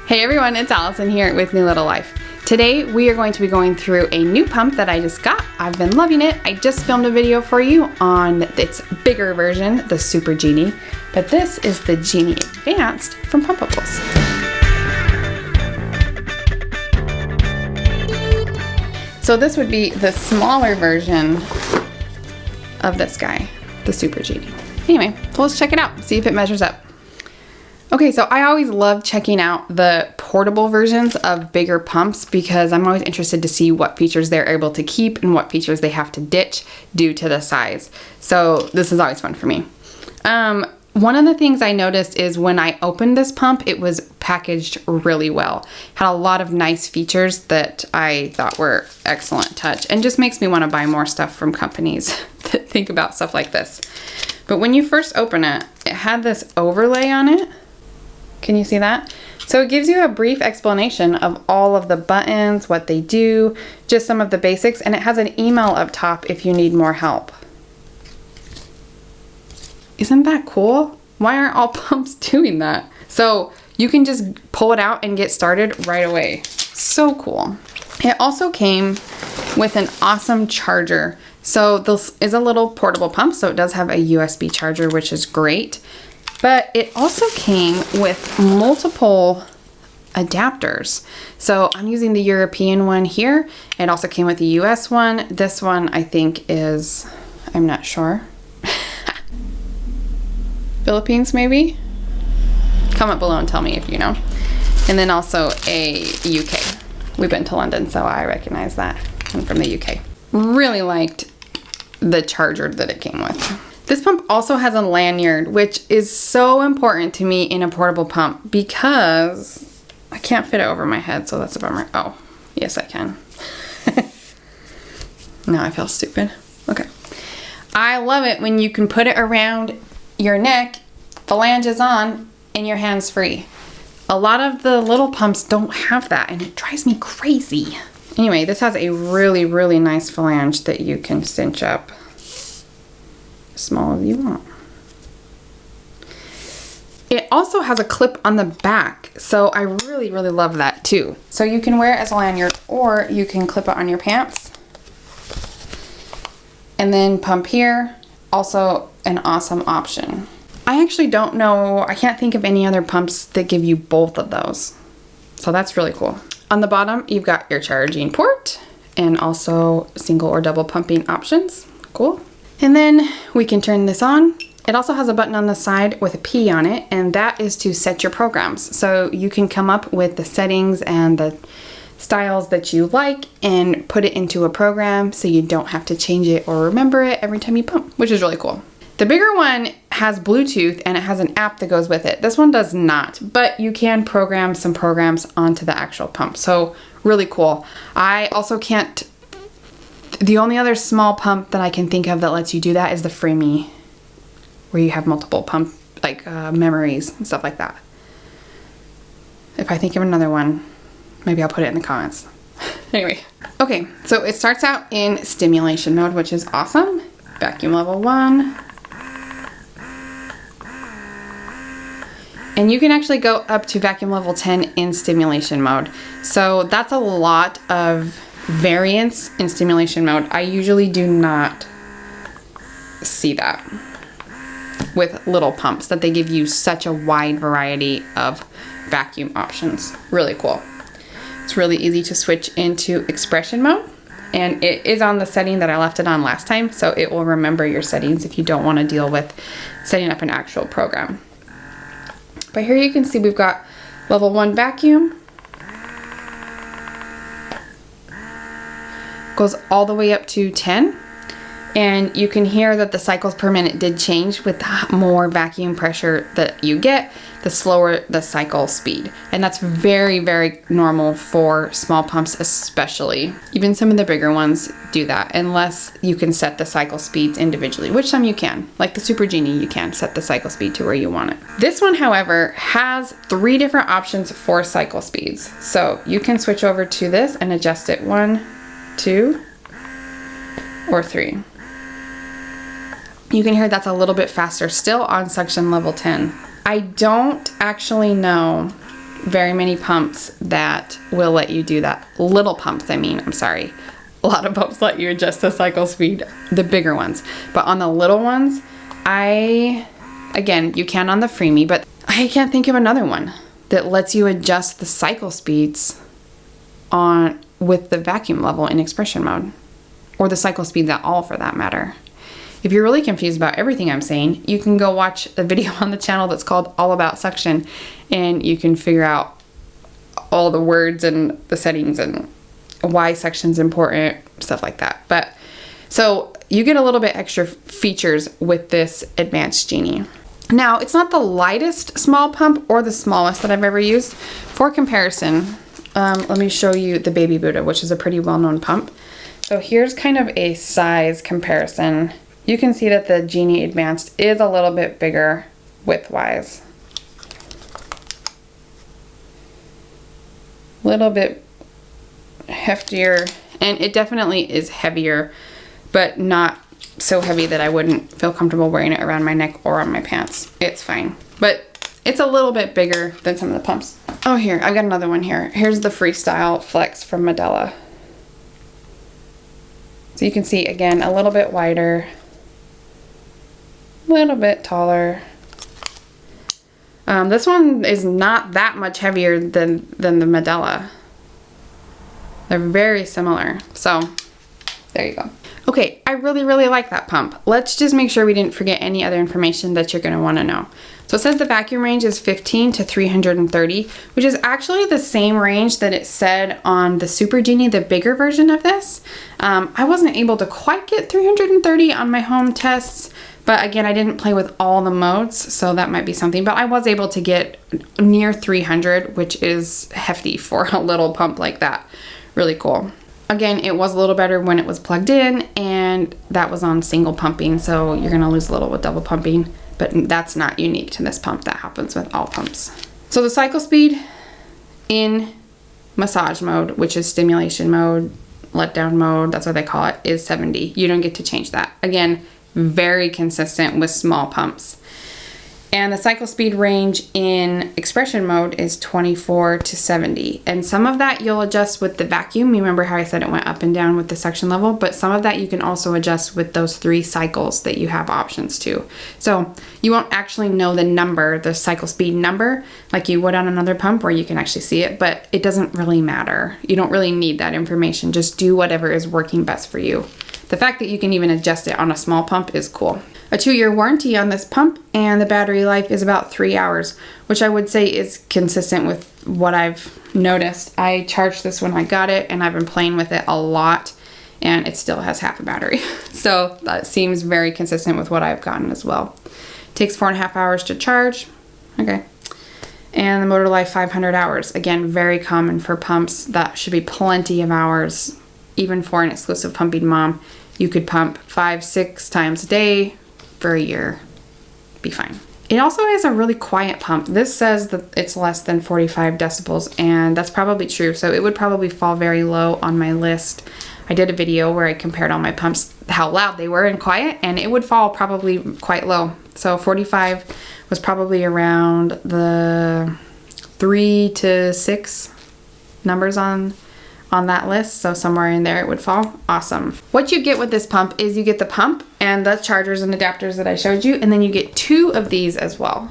Hey everyone, it's Allison here with New Little Life. Today we are going to be going through a new pump that I just got. I've been loving it. I just filmed a video for you on its bigger version, the Super Genie, but this is the Genie Advanced from PUMPABLES. So this would be the smaller version of this guy, the Super Genie. Anyway, so let's check it out, see if it measures up. Okay, so I always love checking out the portable versions of bigger pumps because I'm always interested to see what features they're able to keep and what features they have to ditch due to the size. So this is always fun for me. One of the things I noticed is when I opened this pump, it was packaged really well. Had a lot of nice features that I thought were excellent touch and just makes me want to buy more stuff from companies that think about stuff like this. But when you first open it, it had this overlay on it. Can you see that? So it gives you a brief explanation of all of the buttons, what they do, just some of the basics, and it has an email up top if you need more help. Isn't that cool? Why aren't all pumps doing that? So you can just pull it out and get started right away. So cool. It also came with an awesome charger. So this is a little portable pump, so it does have a USB charger, which is great. But it also came with multiple adapters. So I'm using the European one here. It also came with the US one. This one I think is, I'm not sure. Philippines maybe? Comment below and tell me if you know. And then also a UK. We've been to London, so I recognize that. I'm from the UK. Really liked the charger that it came with. This pump also has a lanyard, which is so important to me in a portable pump because I can't fit it over my head, so that's a bummer. Oh, yes I can. Now I feel stupid. Okay. I love it when you can put it around your neck, phalanges on, and your hands free. A lot of the little pumps don't have that, and it drives me crazy. Anyway, this has a really, really nice phalange that you can cinch up as small as you want. It also has a clip on the back, so I really, really love that too. So you can wear it as a lanyard or you can clip it on your pants and then pump here. Also an awesome option. I actually don't know, I can't think of any other pumps that give you both of those. So that's really cool. On the bottom, you've got your charging port and also single or double pumping options. Cool. And then we can turn this on. It also has a button on the side with a P on it, and that is to set your programs. So you can come up with the settings and the styles that you like and put it into a program so you don't have to change it or remember it every time you pump, which is really cool. The bigger one has Bluetooth and it has an app that goes with it. This one does not, but you can program some programs onto the actual pump. So really cool. I also can't, the only other small pump that I can think of that lets you do that is the Freemie, where you have multiple pump, like memories and stuff like that. If I think of another one, maybe I'll put it in the comments. Anyway, okay, so it starts out in stimulation mode, which is awesome. Vacuum level 1. And you can actually go up to vacuum level 10 in stimulation mode. So that's a lot of variance in stimulation mode. I usually do not see that with little pumps, that they give you such a wide variety of vacuum options. Really cool. It's really easy to switch into expression mode, and it is on the setting that I left it on last time, so it will remember your settings if you don't want to deal with setting up an actual program. But here you can see we've got level 1 vacuum. Goes all the way up to 10. And you can hear that the cycles per minute did change. With the more vacuum pressure that you get, the slower the cycle speed. And that's very, very normal for small pumps especially. Even some of the bigger ones do that, unless you can set the cycle speeds individually, which some you can. Like the Super Genie, you can set the cycle speed to where you want it. This one, however, has 3 different options for cycle speeds. So you can switch over to this and adjust it 1, 2, or 3. You can hear that's a little bit faster still on suction level 10. I don't actually know very many pumps that will let you do that. Little pumps, I'm sorry. A lot of pumps let you adjust the cycle speed, the bigger ones. But on the little ones, again, you can on the Freemie, but I can't think of another one that lets you adjust the cycle speeds with the vacuum level in expression mode, or the cycle speeds at all for that matter. If you're really confused about everything I'm saying, you can go watch a video on the channel that's called All About Suction, and you can figure out all the words and the settings and why suction's important, stuff like that. But so you get a little bit extra features with this advanced Genie. Now, it's not the lightest small pump or the smallest that I've ever used. For comparison, let me show you the Baby Buddha, which is a pretty well-known pump. So here's kind of a size comparison. You can see that the Genie Advanced is a little bit bigger width-wise. A little bit heftier, and it definitely is heavier, but not so heavy that I wouldn't feel comfortable wearing it around my neck or on my pants. It's fine, but it's a little bit bigger than some of the pumps. Oh, here, I've got another one here. Here's the Freestyle Flex from Medela. So you can see, again, a little bit wider, a little bit taller. This one is not that much heavier than the Medela. They're very similar. So there you go. Okay, I really, really like that pump. Let's just make sure we didn't forget any other information that you're gonna wanna know. So it says the vacuum range is 15 to 330, which is actually the same range that it said on the Super Genie, the bigger version of this. I wasn't able to quite get 330 on my home tests, but again, I didn't play with all the modes, so that might be something. But I was able to get near 300, which is hefty for a little pump like that. Really cool. Again, it was a little better when it was plugged in, and that was on single pumping, so you're gonna lose a little with double pumping, but that's not unique to this pump. That happens with all pumps. So the cycle speed in massage mode, which is stimulation mode, letdown mode, that's what they call it, is 70. You don't get to change that. Again, very consistent with small pumps. And the cycle speed range in expression mode is 24 to 70. And some of that you'll adjust with the vacuum. You remember how I said it went up and down with the suction level, but some of that you can also adjust with those 3 cycles that you have options to. So you won't actually know the number, the cycle speed number, like you would on another pump where you can actually see it, but it doesn't really matter. You don't really need that information. Just do whatever is working best for you. The fact that you can even adjust it on a small pump is cool. A 2-year warranty on this pump, and the battery life is about 3 hours, which I would say is consistent with what I've noticed. I charged this when I got it, and I've been playing with it a lot, and it still has half a battery. So that seems very consistent with what I've gotten as well. Takes 4.5 hours to charge. Okay. And the motor life, 500 hours. Again, very common for pumps. That should be plenty of hours, even for an exclusive pumping mom. You could pump 5-6 times a day for a year. Be fine. It also is a really quiet pump. This says that it's less than 45 decibels, and that's probably true. So it would probably fall very low on my list. I did a video where I compared all my pumps, how loud they were and quiet, and it would fall probably quite low. So 45 was probably around the 3 to 6 numbers on that list, so somewhere in there it would fall. Awesome. What you get with this pump is you get the pump and the chargers and adapters that I showed you, and then you get 2 of these as well.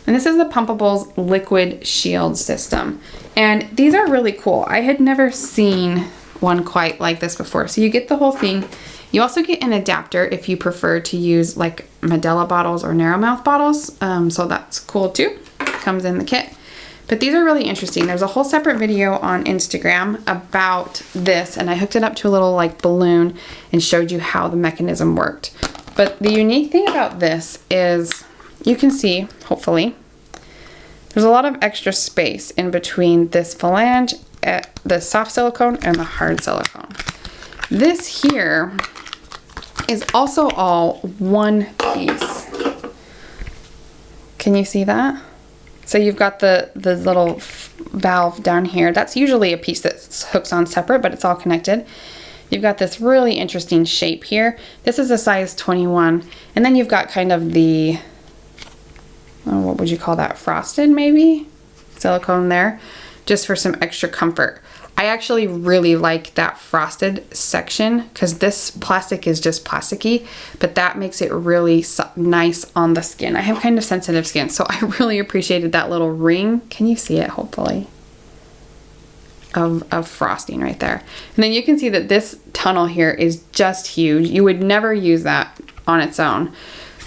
And this is the PUMPABLES Liquid Shield System. And these are really cool. I had never seen one quite like this before. So you get the whole thing. You also get an adapter if you prefer to use like Medela bottles or narrow mouth bottles. So that's cool too. Comes in the kit. But these are really interesting. There's a whole separate video on Instagram about this, and I hooked it up to a little like balloon and showed you how the mechanism worked. But the unique thing about this is you can see, hopefully, there's a lot of extra space in between this phalange, the soft silicone, and the hard silicone. This here is also all one piece. Can you see that? So you've got the little valve down here. That's usually a piece that hooks on separate, but it's all connected. You've got this really interesting shape here. This is a size 21. And then you've got kind of the, what would you call that? Frosted maybe? silicone there just for some extra comfort. I actually really like that frosted section because this plastic is just plasticky, but that makes it really nice on the skin. I have kind of sensitive skin, so I really appreciated that little ring. Can you see it, hopefully? Of frosting right there. And then you can see that this tunnel here is just huge. You would never use that on its own.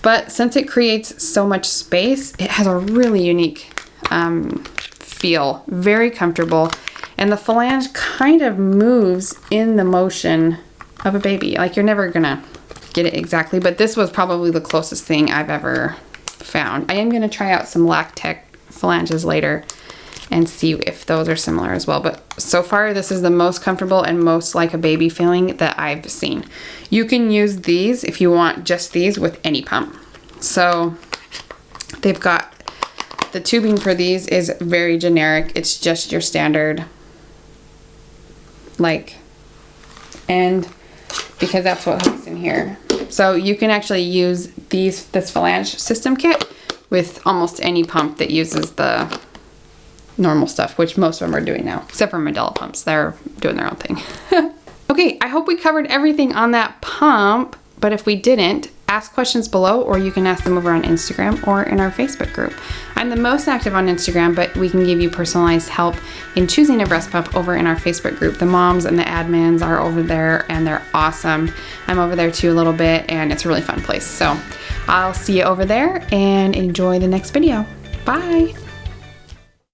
But since it creates so much space, it has a really unique feel. Very comfortable. And the flange kind of moves in the motion of a baby. Like, you're never gonna get it exactly, but this was probably the closest thing I've ever found. I am gonna try out some Lactech flanges later and see if those are similar as well. But so far, this is the most comfortable and most like a baby feeling that I've seen. You can use these if you want just these with any pump. So they've got, the tubing for these is very generic. It's just your standard, like, and because that's what hooks in here. So you can actually use this flange system kit with almost any pump that uses the normal stuff, which most of them are doing now, except for Medela pumps. They're doing their own thing. Okay, I hope we covered everything on that pump, but if we didn't, ask questions below, or you can ask them over on Instagram or in our Facebook group. I'm the most active on Instagram, but we can give you personalized help in choosing a breast pump over in our Facebook group. The moms and the admins are over there and they're awesome. I'm over there too a little bit, and it's a really fun place. So I'll see you over there and enjoy the next video. Bye.